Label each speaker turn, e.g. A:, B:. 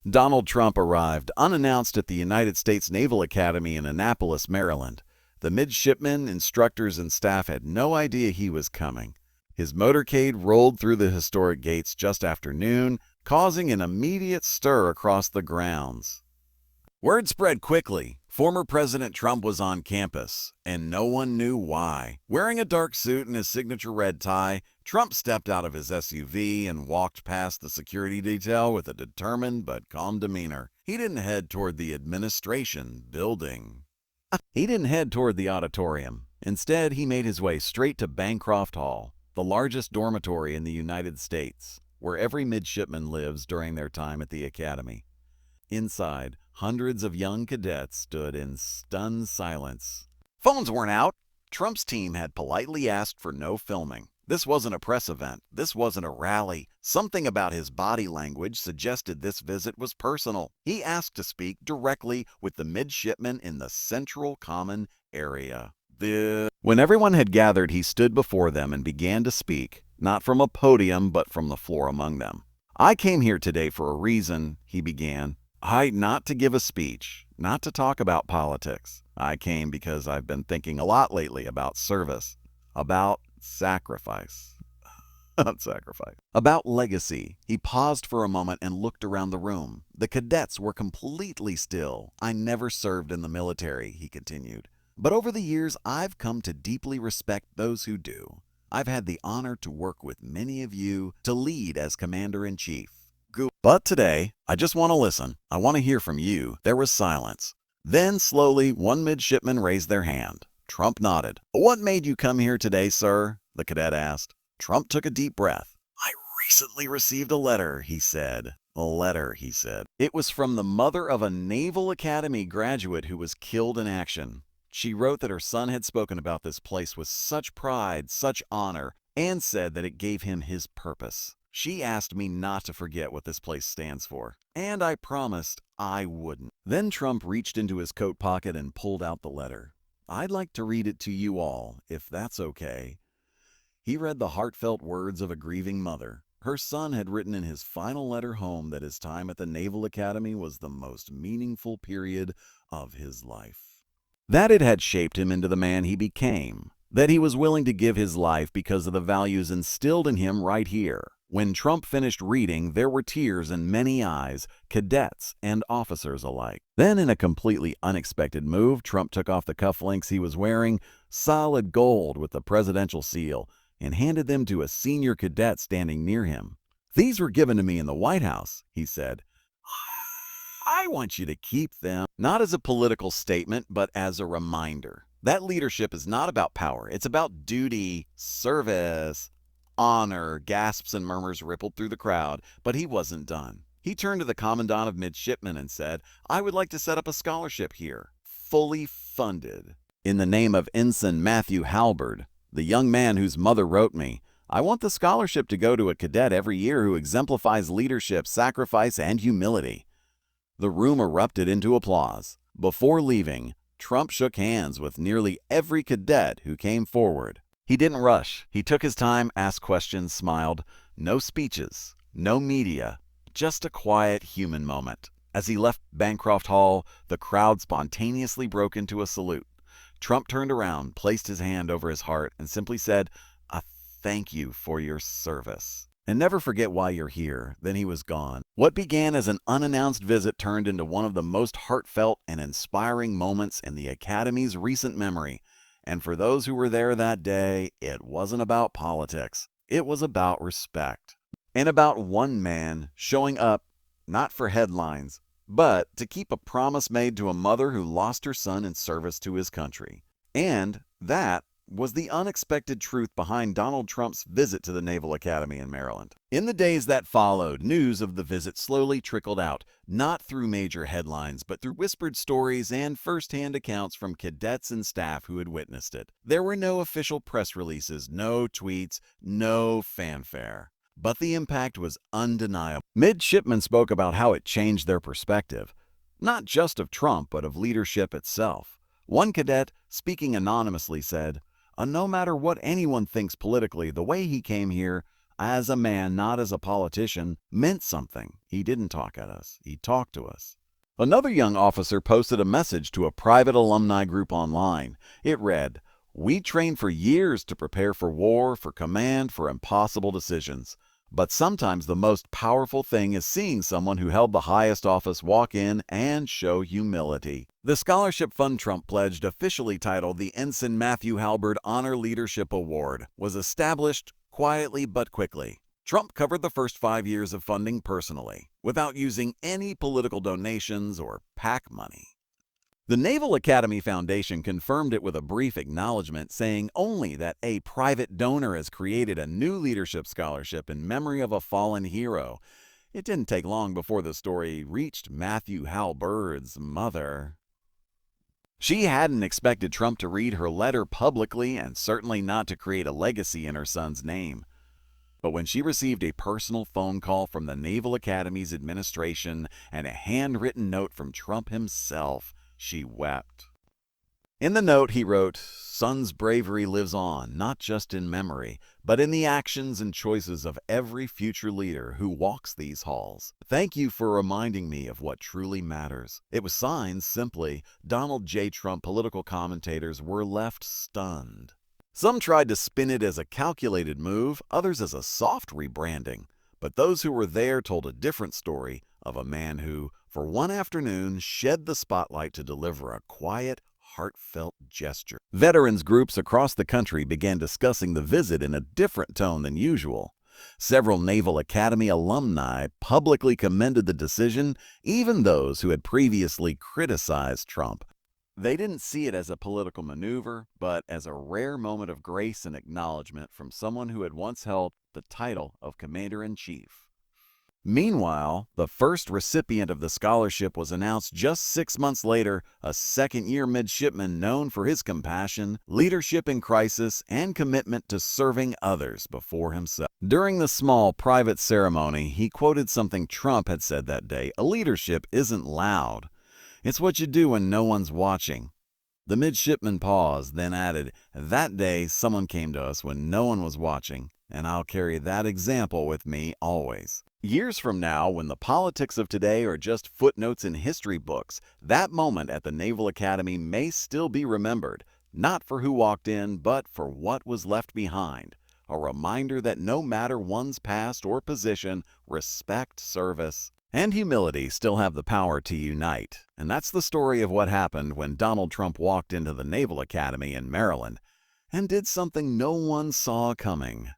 A: Donald Trump arrived unannounced at the United States Naval Academy in Annapolis, Maryland. The midshipmen, instructors, and staff had no idea he was coming. His motorcade rolled through the historic gates just after noon, causing an immediate stir across the grounds. Word spread quickly. Former President Trump was on campus, and no one knew why. Wearing a dark suit and his signature red tie, Trump stepped out of his SUV and walked past the security detail with a determined but calm demeanor. He didn't head toward the administration building. He didn't head toward the auditorium. Instead, he made his way straight to Bancroft Hall, the largest dormitory in the United States, where every midshipman lives during their time at the academy. Inside, hundreds of young cadets stood in stunned silence. Phones weren't out. Trump's team had politely asked for no filming. This wasn't a press event. This wasn't a rally. Something about his body language suggested this visit was personal. He asked to speak directly with the midshipmen in the central common area. When everyone had gathered, he stood before them and began to speak, not from a podium, but from the floor among them. "I came here today for a reason," he began. Not to give a speech, not to talk about politics. I came because I've been thinking a lot lately about service, about sacrifice, about legacy." He paused for a moment and looked around the room. The cadets were completely still. "I never served in the military," he continued. "But over the years, I've come to deeply respect those who do. I've had the honor to work with many of you, to lead as Commander-in-Chief. But today, I just want to listen. I want to hear from you." There was silence. Then, slowly, one midshipman raised their hand. Trump nodded. "What made you come here today, sir?" the cadet asked. Trump took a deep breath. "I recently received a letter," he said. "A letter," he said. "It was from the mother of a Naval Academy graduate who was killed in action. She wrote that her son had spoken about this place with such pride, such honor, and said that it gave him his purpose. She asked me not to forget what this place stands for, and I promised I wouldn't." Then Trump reached into his coat pocket and pulled out the letter. "I'd like to read it to you all, if that's okay." He read the heartfelt words of a grieving mother. Her son had written in his final letter home that his time at the Naval Academy was the most meaningful period of his life. That it had shaped him into the man he became. That he was willing to give his life because of the values instilled in him right here. When Trump finished reading, there were tears in many eyes, cadets and officers alike. Then, in a completely unexpected move, Trump took off the cufflinks he was wearing, solid gold with the presidential seal, and handed them to a senior cadet standing near him. "These were given to me in the White House," he said. "I want you to keep them, not as a political statement, but as a reminder. That leadership is not about power. It's about duty, service, honor." Gasps and murmurs rippled through the crowd, but he wasn't done. He turned to the commandant of midshipmen and said, "I would like to set up a scholarship here, fully funded, in the name of Ensign Matthew Halberd, the young man whose mother wrote me. I want the scholarship to go to a cadet every year who exemplifies leadership, sacrifice, and humility." The room erupted into applause. Before leaving, Trump shook hands with nearly every cadet who came forward. He didn't rush. He took his time, asked questions, smiled. No speeches, no media, just a quiet human moment. As he left Bancroft Hall, the crowd spontaneously broke into a salute. Trump turned around, placed his hand over his heart, and simply said, "A thank you for your service. And never forget why you're here." Then he was gone. What began as an unannounced visit turned into one of the most heartfelt and inspiring moments in the Academy's recent memory. And for those who were there that day, it wasn't about politics. It was about respect. And about one man showing up, not for headlines, but to keep a promise made to a mother who lost her son in service to his country. And that was the unexpected truth behind Donald Trump's visit to the Naval Academy in Maryland. In the days that followed, news of the visit slowly trickled out, not through major headlines, but through whispered stories and first-hand accounts from cadets and staff who had witnessed it. There were no official press releases, no tweets, no fanfare. But the impact was undeniable. Midshipmen spoke about how it changed their perspective, not just of Trump, but of leadership itself. One cadet, speaking anonymously, said, "No matter what anyone thinks politically, the way he came here, as a man, not as a politician, meant something. He didn't talk at us. He talked to us. Another young officer posted a message to a private alumni group online. It read, "We trained for years to prepare for war, for command, for impossible decisions. But sometimes the most powerful thing is seeing someone who held the highest office walk in and show humility." The scholarship fund Trump pledged, officially titled the Ensign Matthew Halberd Honor Leadership Award, was established quietly but quickly. Trump covered the first 5 years of funding personally, without using any political donations or PAC money. The Naval Academy Foundation confirmed it with a brief acknowledgement, saying only that a private donor has created a new leadership scholarship in memory of a fallen hero. It didn't take long before the story reached Matthew Halberd's mother. She hadn't expected Trump to read her letter publicly, and certainly not to create a legacy in her son's name. But when she received a personal phone call from the Naval Academy's administration and a handwritten note from Trump himself, she wept. In the note, he wrote, "Son's bravery lives on, not just in memory, but in the actions and choices of every future leader who walks these halls. Thank you for reminding me of what truly matters." It was signed simply Donald J. Trump. Political commentators were left stunned. Some tried to spin it as a calculated move, others as a soft rebranding. But those who were there told a different story of a man who, for one afternoon, shed the spotlight to deliver a quiet, heartfelt gesture. Veterans groups across the country began discussing the visit in a different tone than usual. Several Naval Academy alumni publicly commended the decision, even those who had previously criticized Trump. They didn't see it as a political maneuver, but as a rare moment of grace and acknowledgement from someone who had once held the title of Commander-in-Chief. Meanwhile, the first recipient of the scholarship was announced just 6 months later, a second-year midshipman known for his compassion, leadership in crisis, and commitment to serving others before himself. During the small, private ceremony, he quoted something Trump had said that day: "A leadership isn't loud. It's what you do when no one's watching." The midshipman paused, then added, "That day, someone came to us when no one was watching, and I'll carry that example with me always." Years from now, when the politics of today are just footnotes in history books, that moment at the Naval Academy may still be remembered, not for who walked in, but for what was left behind. A reminder that no matter one's past or position, respect, service, and humility still have the power to unite. And that's the story of what happened when Donald Trump walked into the Naval Academy in Maryland and did something no one saw coming.